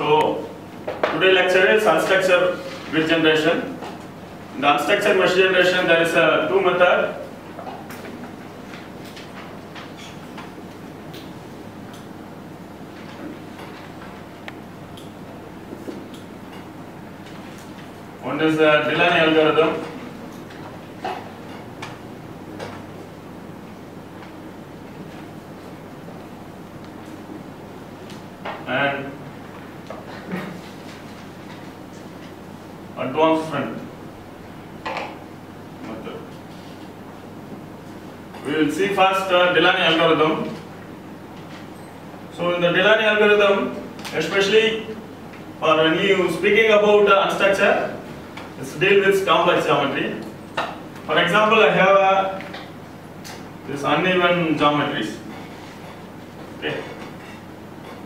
So today lecture is unstructured bit generation. In the unstructured mesh generation there is two method. One is the Delaunay algorithm. And advancement method. We will see first Delaunay algorithm. So in the Delaunay algorithm, especially for when you speaking about unstructured, it's deal with complex geometry. For example, I have this uneven geometries. Okay.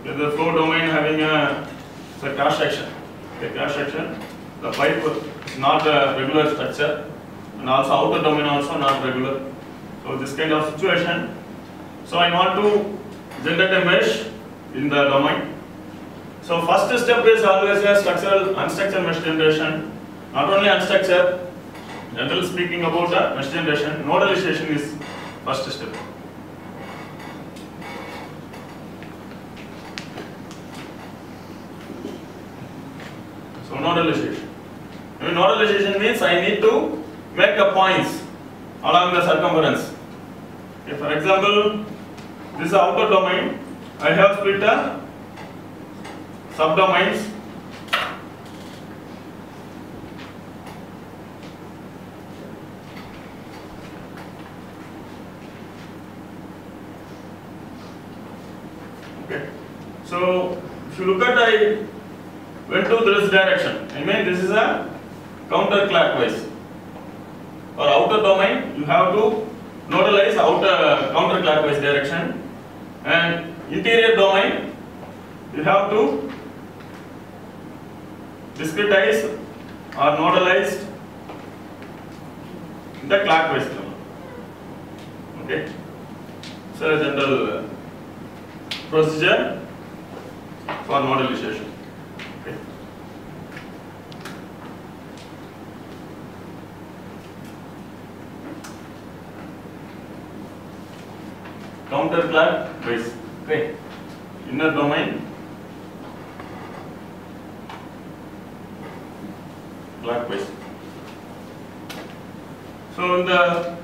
With the flow domain having a cross section. Okay, cross section. The pipe is not a regular structure, and also outer domain also not regular. So this kind of situation. So I want to generate a mesh in the domain. So first step is always a structural unstructured mesh generation. Not only unstructured, generally speaking about the mesh generation, nodalization is first step. So nodalization. Nodalization means I need to make a points along the circumference. Okay, for example, this is outer domain. I have split the subdomains. Okay. So if you look at, I went to this direction. I mean this is a counterclockwise. For outer domain, you have to nodalize outer counterclockwise direction, and interior domain you have to discretize or nodalize the clockwise domain. Okay. So general procedure for nodalization. Okay. Counterclockwise. Okay. Inner domain clockwise. So in the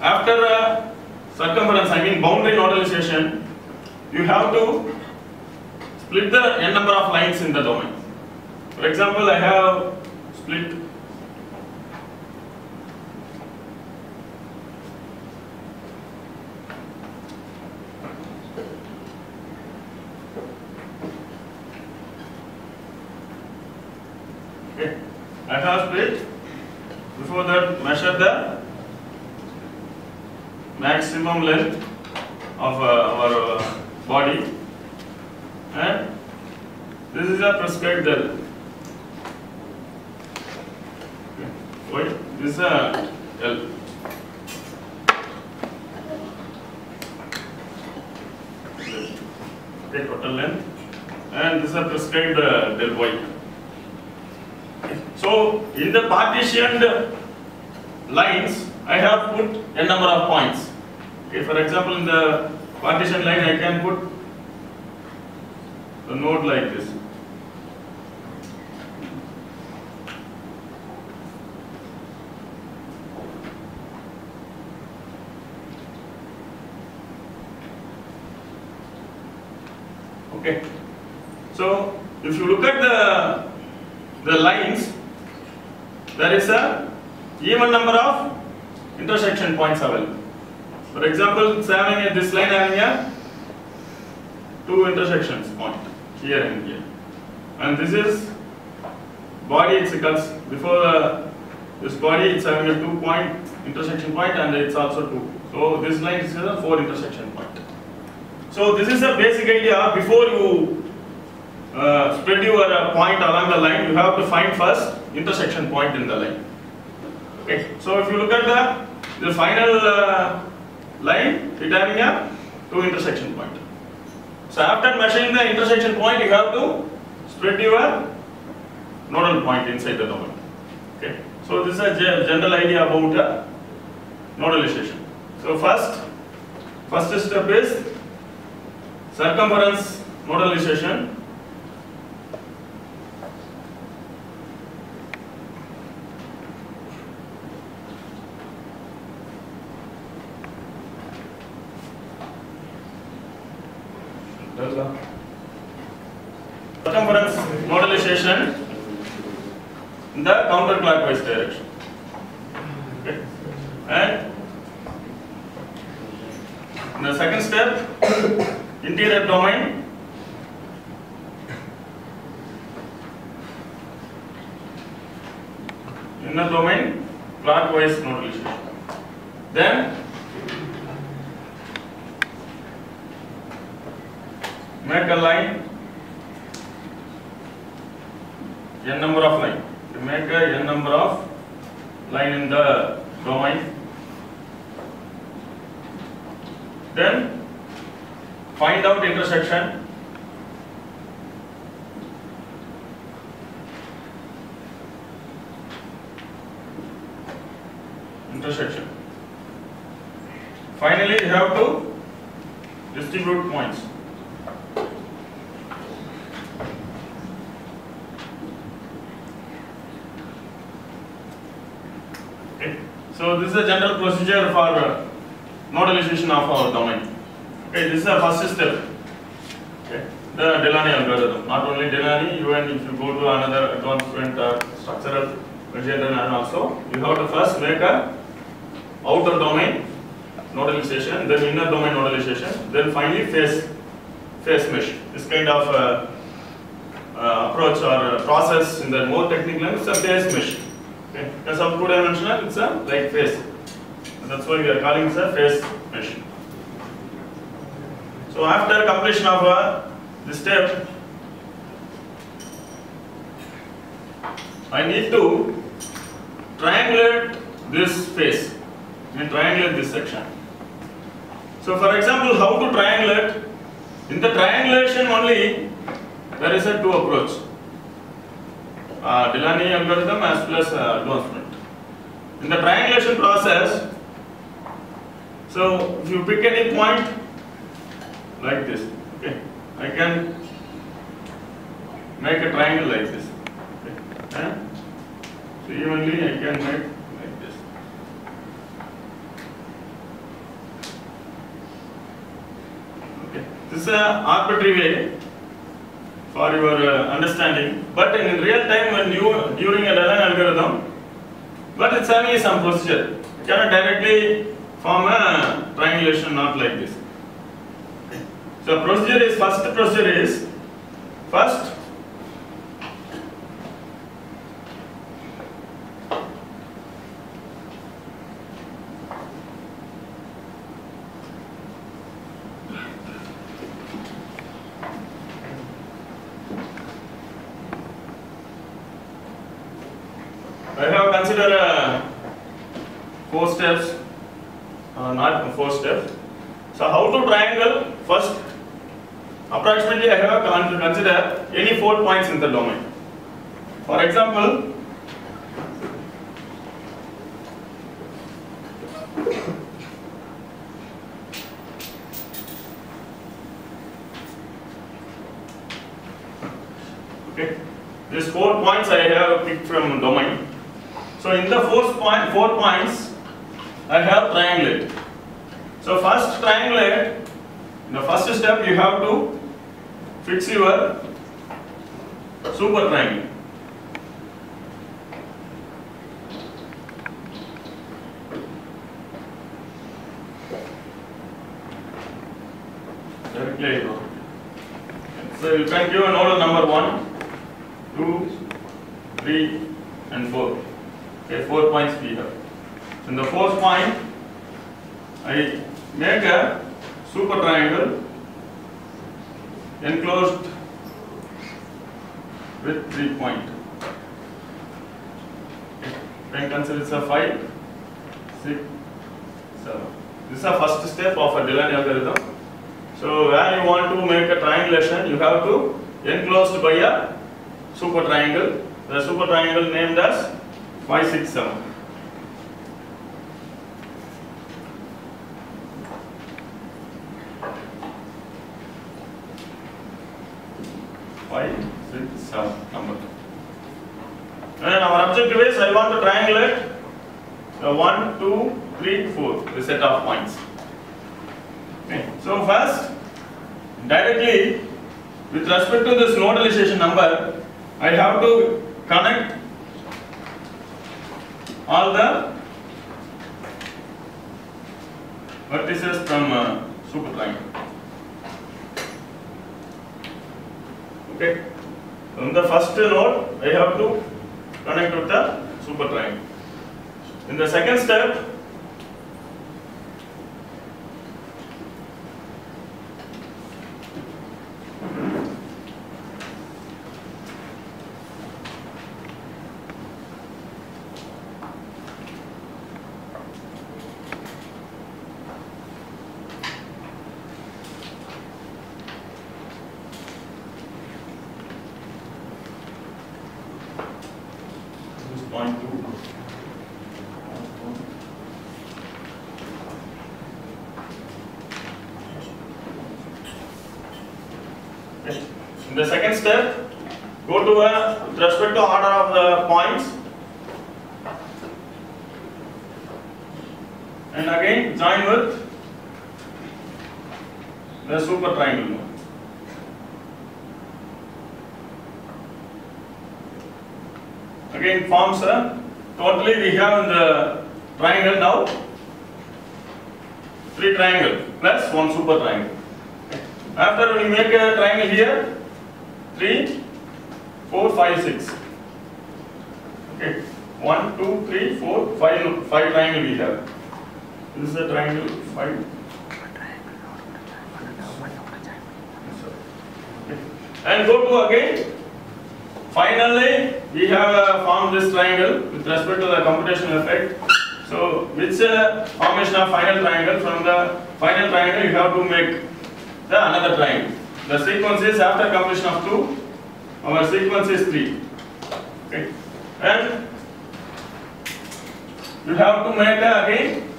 after circumference, I mean boundary nodalization, you have to split the n number of lines in the domain. For example, I have split okay. I have split. Before that, measure the maximum length of our body, and this is a prescribed L. Okay. Wait, this is a L. Okay, total length, and this is a prescribed del Y. So in the partitioned lines, I have put n number of points. Okay, for example, in the partition line, I can put a node like this. Okay. So if you look at the lines, there is a even number of intersection points available. For example, it's having this line having a two intersections point here and here, and this is body. It's equals before this body. It's having a 2 point intersection point, and it's also 2. So this line is a 4 intersection point. So this is a basic idea. Before you spread your point along the line, you have to find first intersection point in the line. Okay. So if you look at the final line, it having a 2 intersection point. So after measuring the intersection point, you have to spread your nodal point inside the domain. Okay. So this is a general idea about nodalization. So first step is circumference nodalization. Circumference nodalization in the counterclockwise direction. Okay. And in the second step, interior domain, inner domain, clockwise nodalization. Then make a line, n number of line. You make a n number of line in the domain. Then find out intersection. Finally, you have to distribute points. Okay. So this is a general procedure for nodalization of our domain. Okay, this is the first step. Okay, the Delaunay algorithm. Not only Delaunay, even if you go to another advancement structural algebra, and also you have to first make a outer domain nodalization, then inner domain nodalization, then finally face mesh. This kind of approach or process in the more technical language is a face mesh. Okay, because of two dimensional, it's a like face. That's why we are calling it a face mesh. So after completion of this step, I need to triangulate this face. I mean triangulate this section. So for example, how to triangulate? In the triangulation only, there is a two approach. Delaunay algorithm as well as advancement. In the triangulation process, so if you pick any point like this, okay, I can make a triangle like this. Okay. So evenly I can make like this. Okay. This is an arbitrary way for your understanding, but in real time when you during a Delaunay algorithm, but it's having some procedure. You cannot directly form a triangulation not like this. Okay. So procedure is first I have considered 4 steps, not 4 steps. So how to triangle? First, approximately I have to consider any 4 points in the domain. For example, okay, these 4 points I have picked from domain. So in the 4 points, I have triangulate. So first triangulate, in the first step you have to fix your super triangle. Directly. So you can give a nodal number 1, 2, 3 and 4. Okay, 4 points we have. In the 4th point, I make a super triangle enclosed with 3 points. Okay. Then consider it's a 5, 6, 7. This is the first step of a Delaunay algorithm. So where you want to make a triangulation, you have to enclosed by a super triangle. The super triangle named as 5, 6, 7. Number. And our objective is I want to triangulate 1, 2, 3, 4, the set of points. Okay. So first, directly with respect to this nodalization number, I have to connect all the vertices from super triangle. Okay. In the first node, I have to connect with the super triangle. In the second step, point 2. Okay. In the second step, go to with respect to order of the points, and again join with the super triangle. Again forms totally we have in the triangle now 3 triangle plus 1 super triangle. After we make a triangle here 3, 4, 5, 6. Okay, 1, 2, 3, 4, 5 triangle we have. This is a triangle 5. Okay. And go to again. Finally, we have formed this triangle with respect to the computational effect. So, which formation of final triangle? From the final triangle, you have to make the another triangle. The sequence is after completion of 2, our sequence is 3. Okay, and you have to make again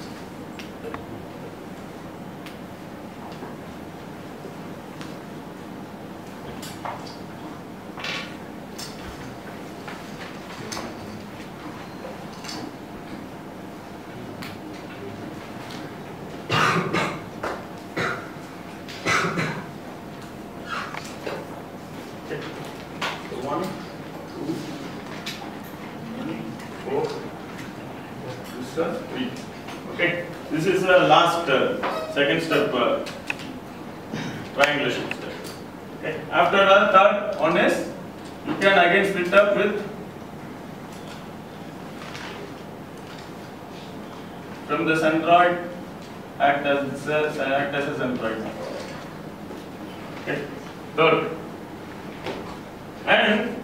Okay, this is the last second step triangulation step. Okay, after the third one is you can again split up with from the centroid act as a centroid. Okay, third and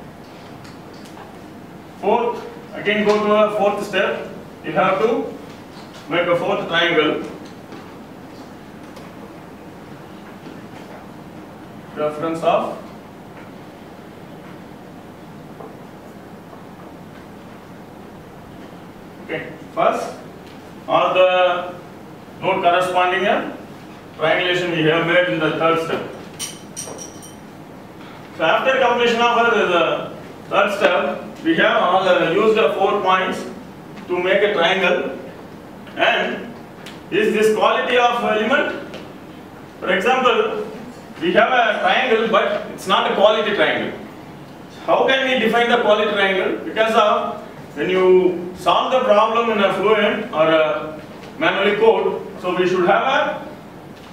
fourth, again go to a fourth step. You have to make a fourth triangle. Reference of okay. First, all the node corresponding triangulation we have made in the third step. So after completion of the third step, we have all used the 4 points to make a triangle. And is this quality of element? For example, we have a triangle, but it's not a quality triangle. How can we define the quality triangle? Because of when you solve the problem in a Fluent or a manually code, so we should have a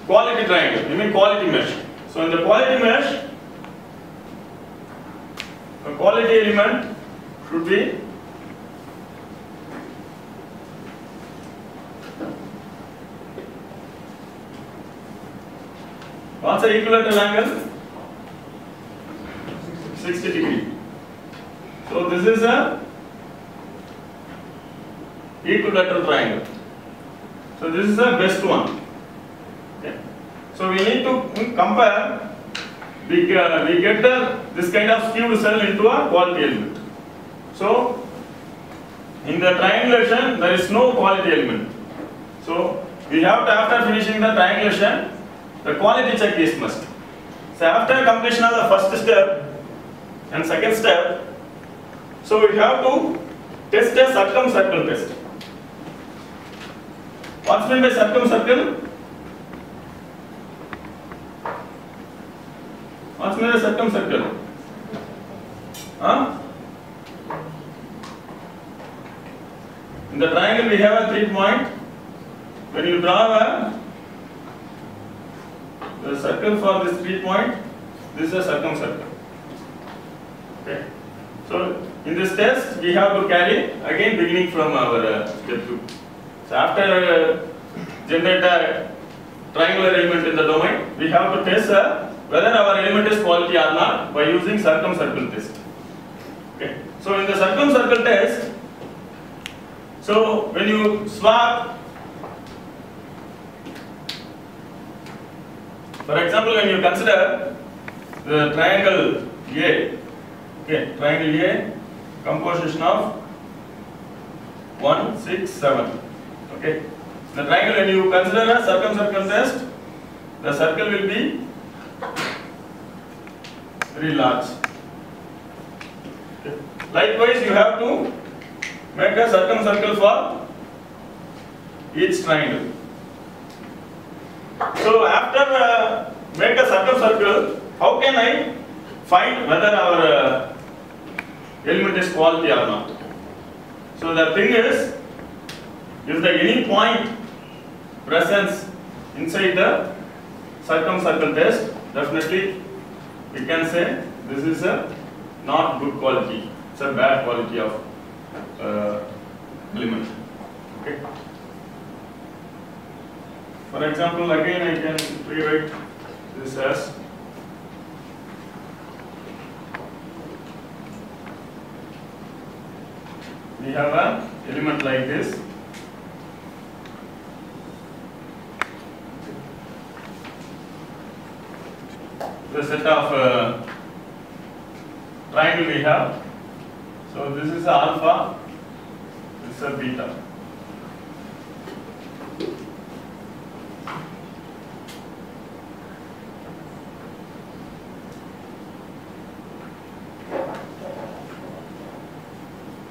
quality triangle, I mean quality mesh. So in the quality mesh, a quality element should be what's the equilateral angle? 60 degree. So this is a equilateral triangle. So this is the best one. Okay. So we need to compare. We get this kind of skewed cell into a quality element. So in the triangulation there is no quality element. So we have to, after finishing the triangulation, the quality check is must. So after completion of the first step and second step, so we have to test a circumcircle test. What's meant by circumcircle? What's meant by circumcircle? Huh? In the triangle we have a 3 point. When you draw the circle for this 3 point, this is a circumcircle. Okay. So in this test we have to carry again beginning from our step 2. So after generate a triangular element in the domain, we have to test whether our element is quality or not by using circumcircle test. Okay. So in the circumcircle test, so when you swap, for example, when you consider the triangle A, okay, triangle A composition of 1, 6, 7. Okay, the triangle, when you consider a circumcircle test, the circle will be very large. Okay. Likewise, you have to make a circumcircle for each triangle. So after make a circumcircle, how can I find whether our element is quality or not? So the thing is, if there any point presence inside the circumcircle test, definitely we can say this is a not good quality, it's a bad quality of element. Okay. For example, again I can rewrite this as we have an element like this. The set of triangle we have. So this is alpha, this is a beta.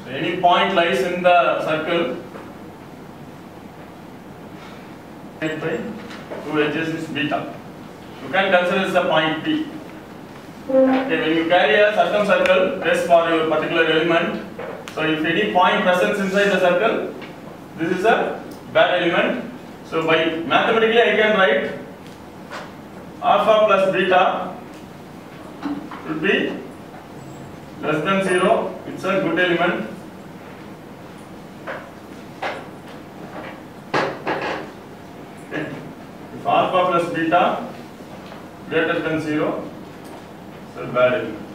So any point lies in the circle, by 2 edges is beta. You can consider this a point P. Okay, when you carry a circumcircle test for your particular element, so if any point presence inside the circle, this is a bad element. So by mathematically I can write alpha plus beta should be less than 0. It's a good element. Okay. If alpha plus beta greater than 0, it's a bad element.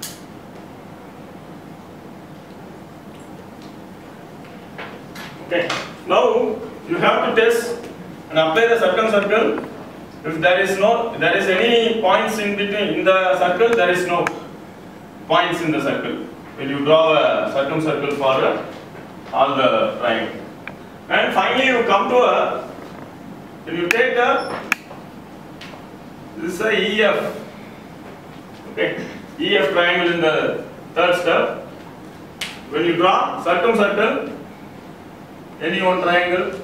Okay. Now you have to test and apply the circumcircle. If there is any points in between in the circle, there is no points in the circle. When you draw a circumcircle for all the triangle, and finally you come to when you take this is a EF. Okay, EF triangle in the third step. When you draw circumcircle, any one triangle,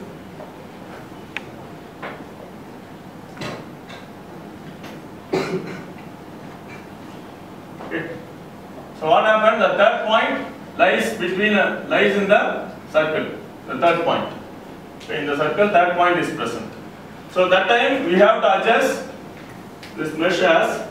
okay. So what happened? The third point lies in the circle. The third point. Okay, in the circle, third point is present. So that time we have to adjust this mesh as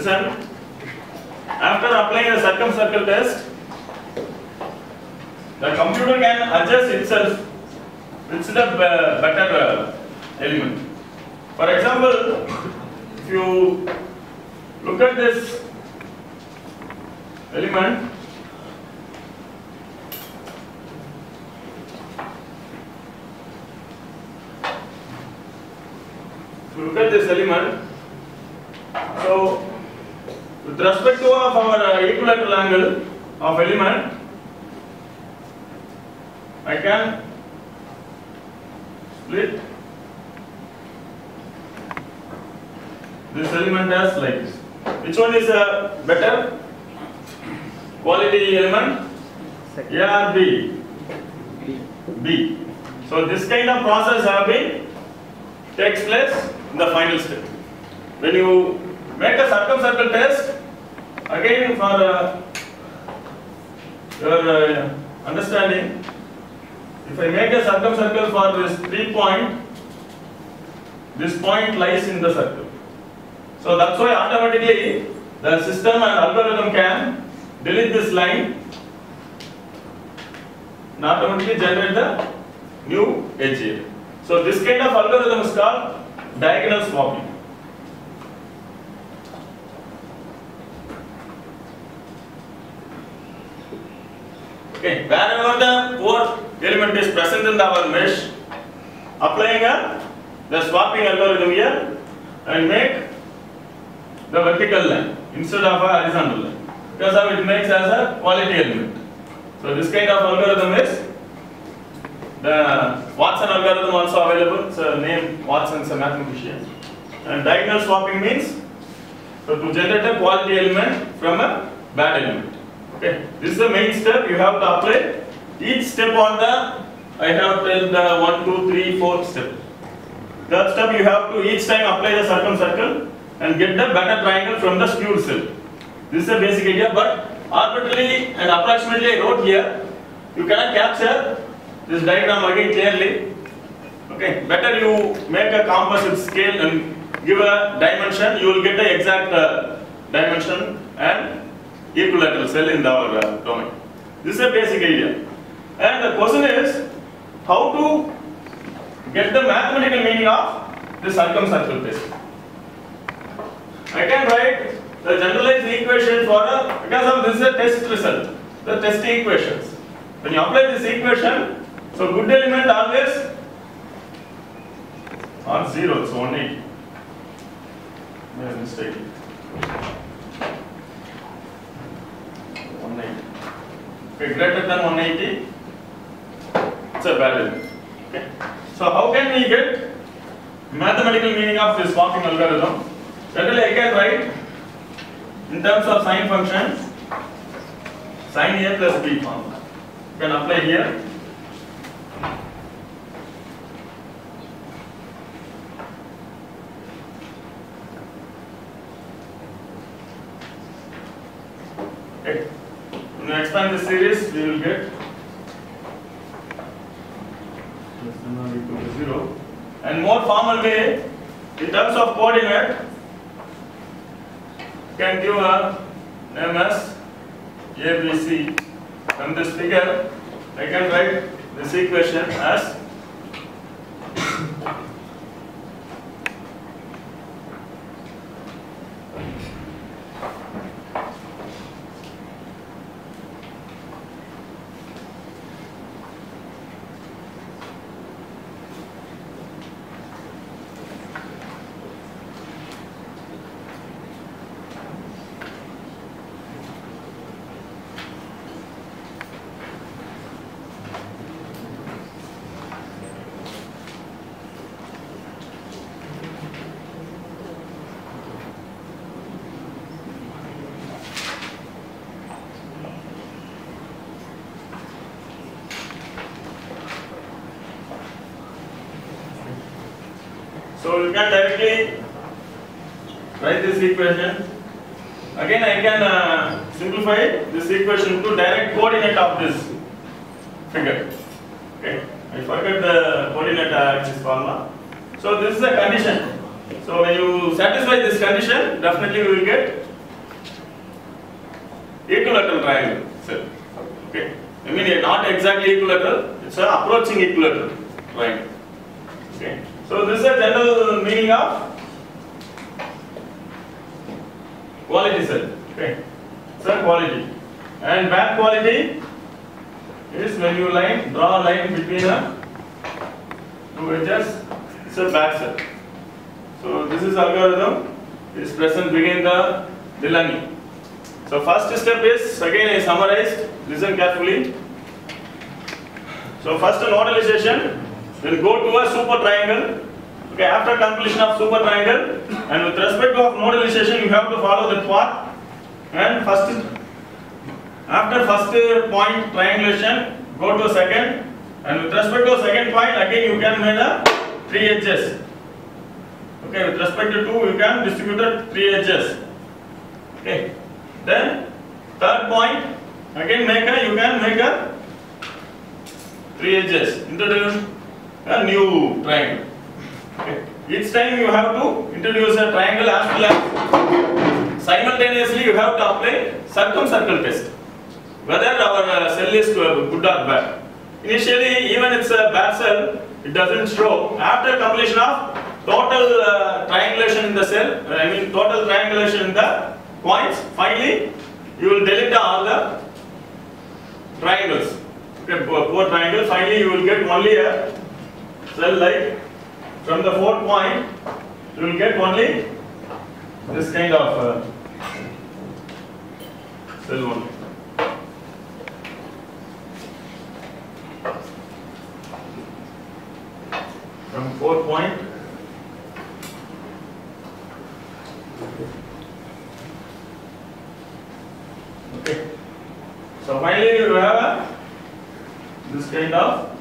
Listen. After applying a circumcircle test, the computer can adjust itself which is the better element. For example, if you look at this element, so with respect to our equilateral angle of element, I can split this element as like this. Which one is a better quality element? A or B? B. So this kind of process takes place in the final step. When you make a circumcircle test, again for your understanding, if I make a circumcircle for this 3 point, this point lies in the circle. So that's why automatically the system and algorithm can delete this line and automatically generate the new edge here. So this kind of algorithm is called diagonal swapping. Okay, wherever the fourth element is present in our mesh, applying the swapping algorithm here and make the vertical line instead of a horizontal line, because of it makes as a quality element. So this kind of algorithm is the Watson algorithm, also available. It's a name Watson is a mathematician. And diagonal swapping means so to generate a quality element from a bad element. Okay, this is the main step. You have to apply each step on the. I have told the 1, 2, 3, 4 step. Third step you have to each time apply the circumcircle and get the better triangle from the skewed cell. This is the basic idea, but arbitrarily and approximately I wrote here. You cannot capture this diagram again clearly. Okay, better you make a composite scale and give a dimension. You will get the exact dimension and equilateral cell in our domain. This is a basic idea. And the question is how to get the mathematical meaning of the circumcircle test. I can write the generalized equation for because of this is a test result, the test equations. When you apply this equation, so good element always on 0, so 180. Mistake. 180. Okay, greater than 180, it's a bad element. Okay. So how can we get mathematical meaning of this swapping algorithm? Generally, I can write in terms of sine function, sine A plus B formula. You can apply here. Okay. When we expand this series, we will get less than or equal to 0. And more formal way, in terms of coordinate, can give a name as ABC. From this figure, I can write this equation as so you can directly write this equation. Again, I can simplify this equation to direct coordinate of this figure. Okay, I forgot the coordinate axis formula. So this is a condition. So when you satisfy this condition, definitely we will get equilateral triangle cell. Okay, I mean not exactly equilateral, it's an approaching equilateral triangle. Okay, so this is a general meaning of quality cell. Okay, cell quality. And bad quality is when you draw a line between the two edges. It's a bad cell. So this is algorithm is present within the Delaunay. So first step is, again I summarized, listen carefully. So first nodelization, then go to a super triangle. Okay, after completion of super triangle, and with respect of nodelization you have to follow that path. And after first point triangulation, go to second, and with respect to second point, again you can make a 3 edges. Okay, with respect to 2 you can distribute 3 edges. Okay, then third point, again you can make a 3 edges, introduce a new triangle. Okay. Each time you have to introduce a triangle as well as simultaneously you have to apply circumcircle test, whether our cell is good or bad. Initially, even it's a bad cell, it doesn't show. After completion of total triangulation in the cell, total triangulation in the points, finally you will delete all the triangles. Okay, four triangles, finally you will get only a cell like from the 4th point, you will get only this kind of cell only. From 4th point, okay. So finally you have this kind of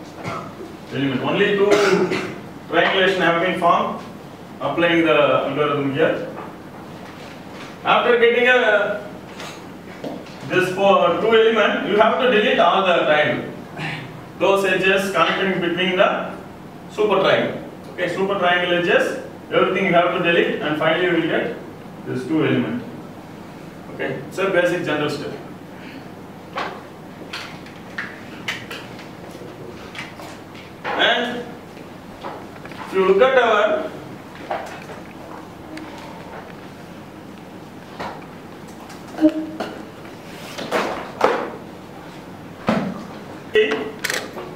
element. Only 2 triangulation have been formed, applying the algorithm here. After getting this for 2 element, you have to delete all the triangle, those edges connecting between the super triangle. Okay, super triangle edges, everything you have to delete, and finally you will get this 2 element. Okay, it's a basic general step. And if you look at our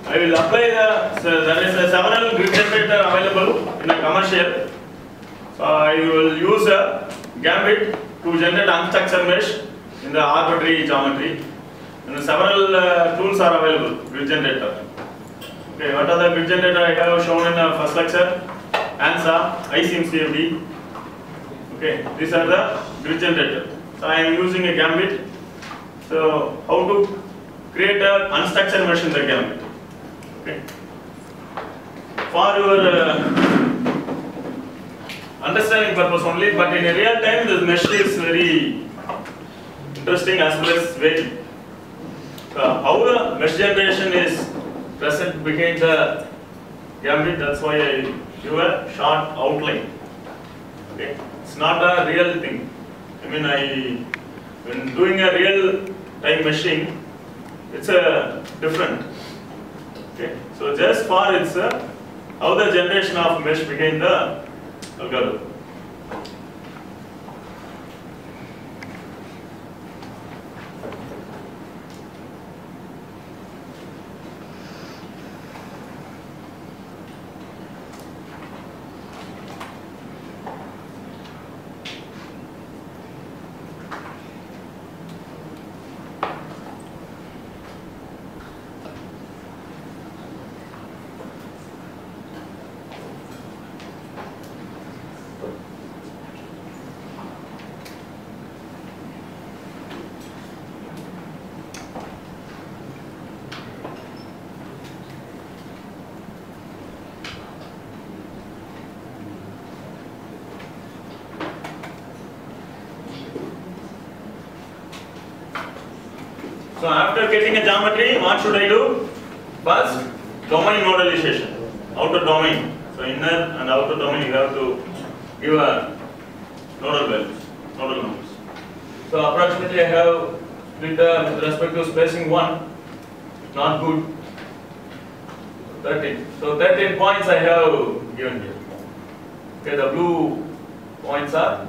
I will apply there is a several grid generator available in a commercial. So I will use a gambit to generate unstructured mesh in the arbitrary geometry. And several tools are available, grid generator. Okay, what are the grid generator I have shown in the first lecture? ANSA, ICM CFD. Okay, these are the grid generator. So I am using a gambit. So how to create an unstructured mesh in the gambit? Okay. For your understanding purpose only, but in a real time this mesh is very interesting as well as very. So how the mesh generation is present behind the gambit, that's why I give a short outline. Okay, it's not a real thing. When doing a real time meshing, it's a different. Okay, so just for it's how the generation of mesh behind the algorithm. So after getting a geometry, what should I do? First, domain nodelization, outer domain. So inner and outer domain you have to give a nodal values, nodal numbers. So approximately I have with respect to spacing 1, not good. 13. So 13 points I have given here. Okay, the blue points are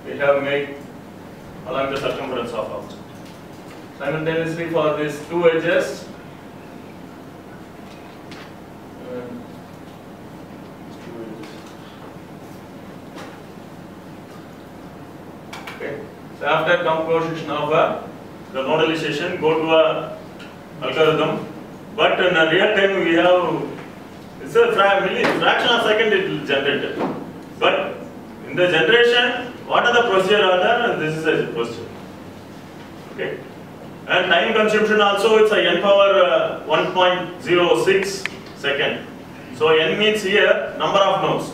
we have made along the circumference of object. Simultaneously for these two edges, okay. So after composition of the nodalization, go to a algorithm. But in a real time we have it's a fraction of second it will generate. But in the generation, what are the procedure are there? This is a procedure. Okay. And time consumption also it's a n power 1.06 second. So n means here number of nodes.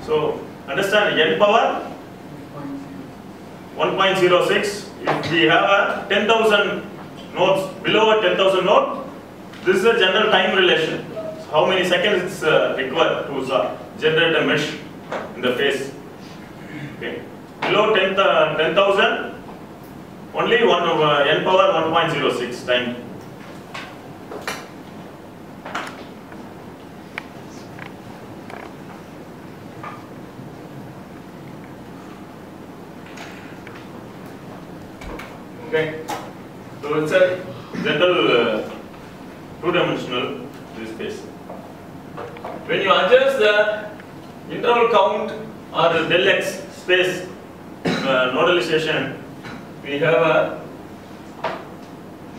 So understand n power 1.06. If we have a 10,000 nodes, below a 10,000 node, this is a general time relation. So how many seconds it's required to generate a mesh in the face. Okay. Below 10,000, only 1 over n power 1.06 time. Okay. So it's a general two-dimensional this space. When you adjust the interval count or the del x space nodalization, we have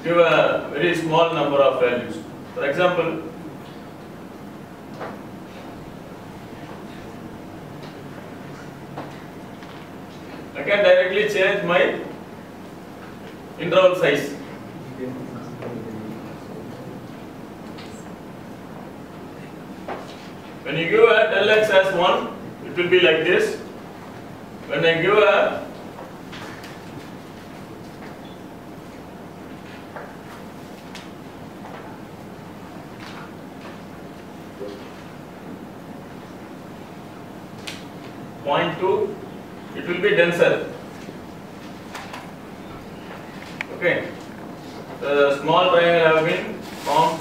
give a very small number of values. For example, I can directly change my interval size. When you give a del x as 1, it will be like this. When I give a point 2, it will be denser. Okay. The small triangle have been formed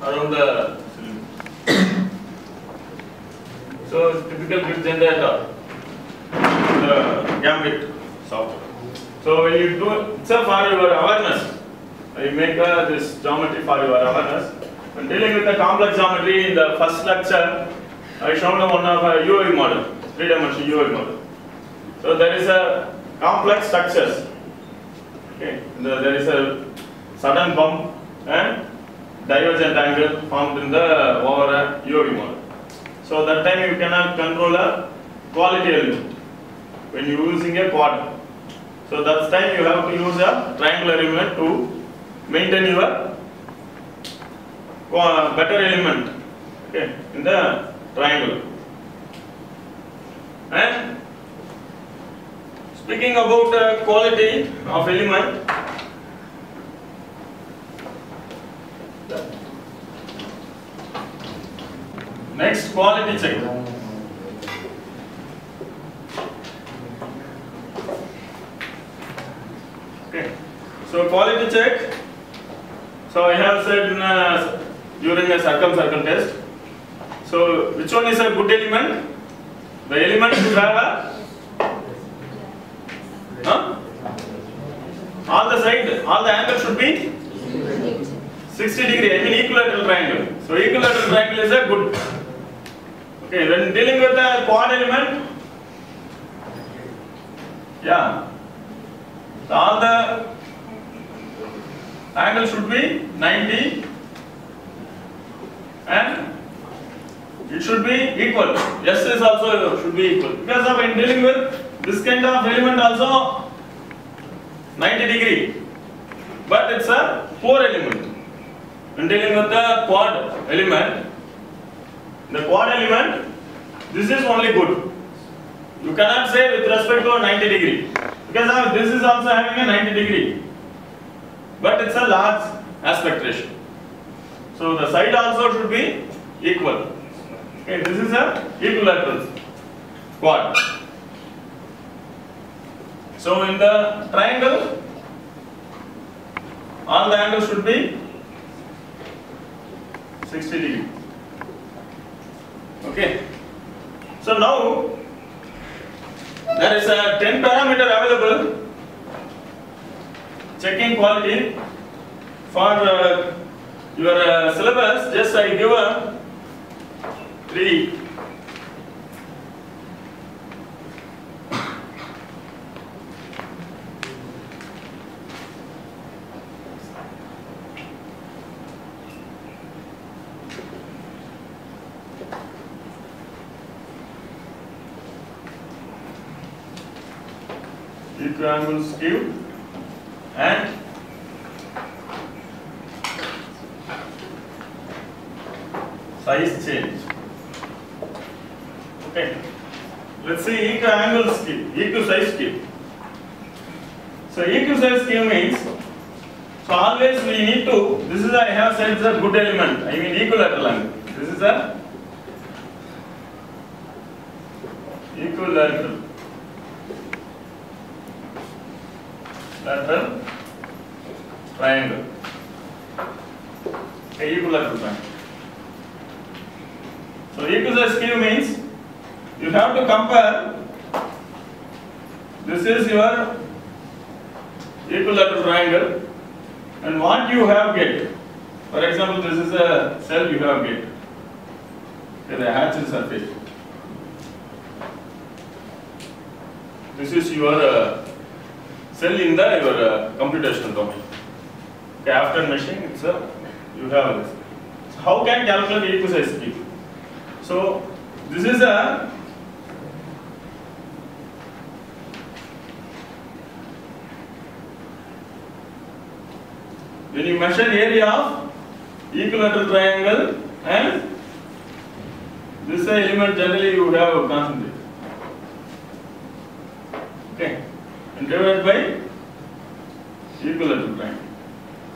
around the cylinder. So typical bit generator, the Gambit software. So when you do it's a for your awareness, you make this geometry for your awareness. When dealing with the complex geometry in the first lecture, I shown one of a UV model, 3-dimensional UV model. So there is a complex structures. Okay, there is a sudden bump and divergent angle formed in the over a UV model. So that time you cannot control a quality element when you are using a quad. So that time you have to use a triangular element to maintain your better element, okay, in the triangle. And speaking about quality of element, next quality check. Okay, so quality check. So I have said during a circumcircle test. So which one is a good element? The element should have a all the side, all the angles should be 60 degree. I mean equilateral triangle. So equilateral triangle is a good. Okay, when dealing with the quad element, yeah, so all the angles should be 90 and it should be equal. S is also should be equal. Because of when dealing with this kind of element also 90 degree, but it's a poor element. When dealing with the quad element, this is only good. You cannot say with respect to a 90 degree because this is also having a 90 degree, but it's a large aspect ratio. So the side also should be equal. Okay, this is a equilateral quad. So in the triangle, all the angles should be 60 degree. Okay. So now there is a 10 parameter available checking quality for your syllabus. Just I give a 3. Equiangles cube and size change. Okay, let's see equiangles cube, equisize cube. So equisize cube means, so always we need to, this is I have said is a good element, I mean equilateral angle. This is a equilateral triangle. Okay, equilateral triangle. So equisize cube means you have to compare, this is your equilateral triangle and what you have get. For example, this is a cell you have get. Okay, the hatched surface. This is your cell in the your computational domain. Okay, after meshing, it's a you have this. So how can calculate equisize cube? So this is a when you measure area of equilateral triangle and this element generally you have concentrate. Okay, and divided by equilateral triangle.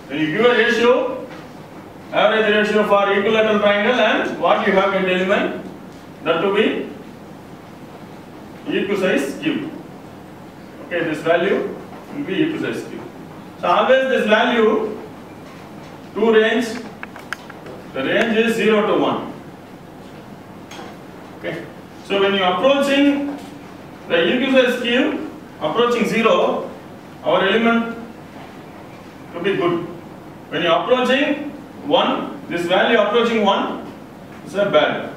When you give a ratio, average ratio for equilateral triangle and what you have in the element, that to be equisize cube. Okay, this value will be equisize cube. So always this value to range, the range is 0 to 1. Okay, so when you are approaching the equisize cube, approaching 0, our element to be good. When you are approaching 1, this value approaching 1 is a bad.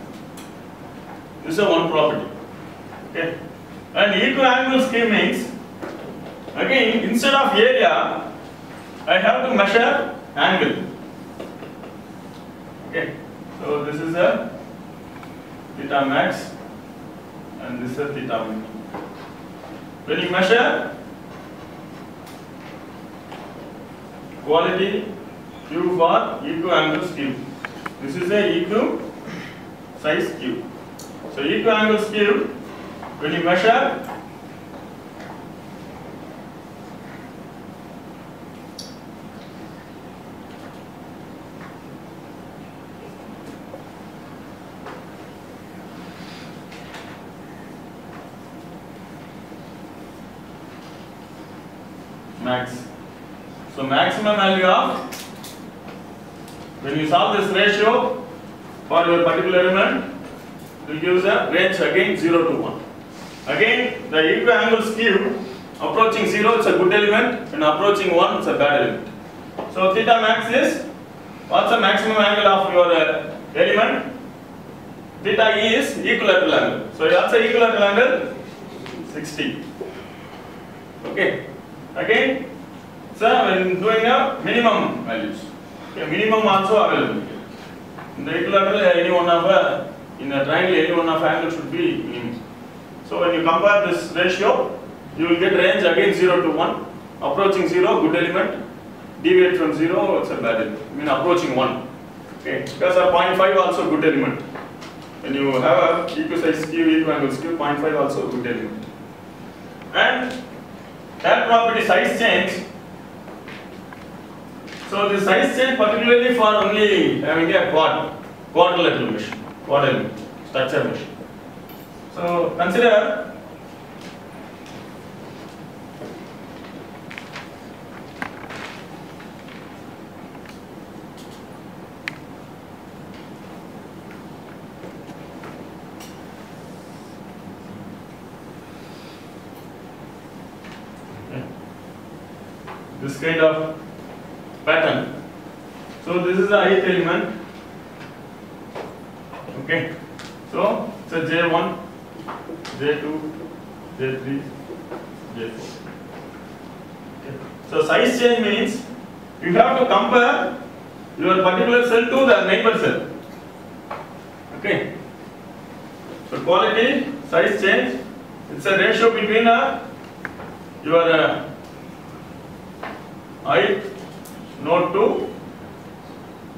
This is a 1 property. Okay, and equiangle scheme means, again instead of area, I have to measure angle. Okay, so this is a theta max and this is a theta min. When you measure quality Q for equiangle cube, this is a equisize cube. So equiangle cube, when you measure max. So maximum value of, when you solve this ratio for your particular element, it will give a range again 0 to 1. Again the equiangle cube, approaching 0 it's a good element and approaching 1 it's a bad element. So theta max is, what's the maximum angle of your element? Theta E is equilateral angle. So what's the equilateral angle? 60. Okay. Again, so when doing a minimum values, okay, minimum also available. In the equilateral, any one of in a triangle, any one of angle should be minimum. So when you compare this ratio, you will get range again 0 to 1. Approaching 0, good element. Deviate from 0, it's a bad element. I mean approaching 1. Okay, because a 0.5 also good element. When you have a equisize cube, equiangle cube, 0.5 also good element. And that property size change. So the size change particularly for only having a quadrilateral mesh, quad element, structure mesh. So consider this kind of pattern. So this is the ith element. Okay. So it's a J1, J2, J3, J4. Okay. So size change means you have to compare your particular cell to the neighbor cell. Okay. So quality size change, it's a ratio between your ith node to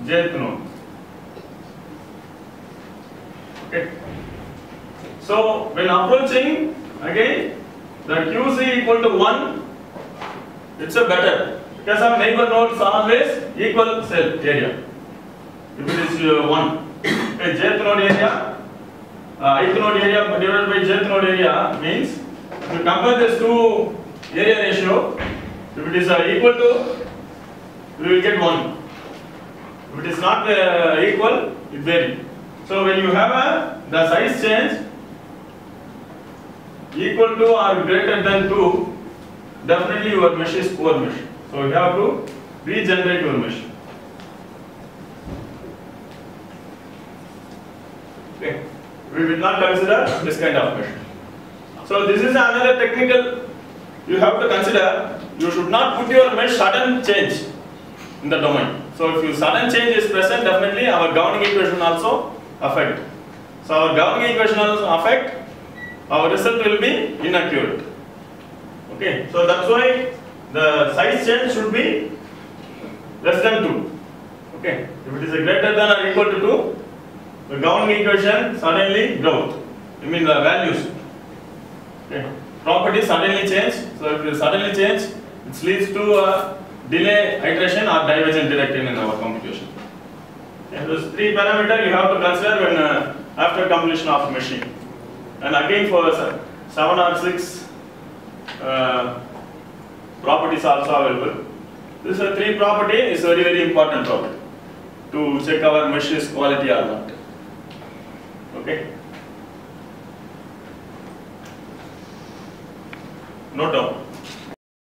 jth node. Okay. So when approaching again the QC equal to 1, it's a better because of neighbor nodes always equal cell area. If it is 1, okay, jth node area, ith node area divided by jth node area means if you compare this two area ratio, if it is equal to, we will get 1. If it is not equal, it varies. So when you have the size change equal to or greater than 2, definitely your mesh is poor mesh. So you have to regenerate your mesh. Okay. We will not consider this kind of mesh. So this is another technical you have to consider. You should not put your mesh sudden change in the domain. So if your sudden change is present, definitely our governing equation also affect. So our governing equation also affect, our result will be inaccurate. Okay, so that's why the size change should be less than 2. Okay, if it is greater than or equal to 2, the governing equation suddenly growth. I mean the values. Okay, properties suddenly change. So if it suddenly change, it leads to a delay iteration or divergent direction in our computation. Okay, those 3 parameters you have to consider when after completion of machine. And again for 7 or 6 properties also available. This 3 property is very important property to check our mesh's quality or not. Okay. Note down.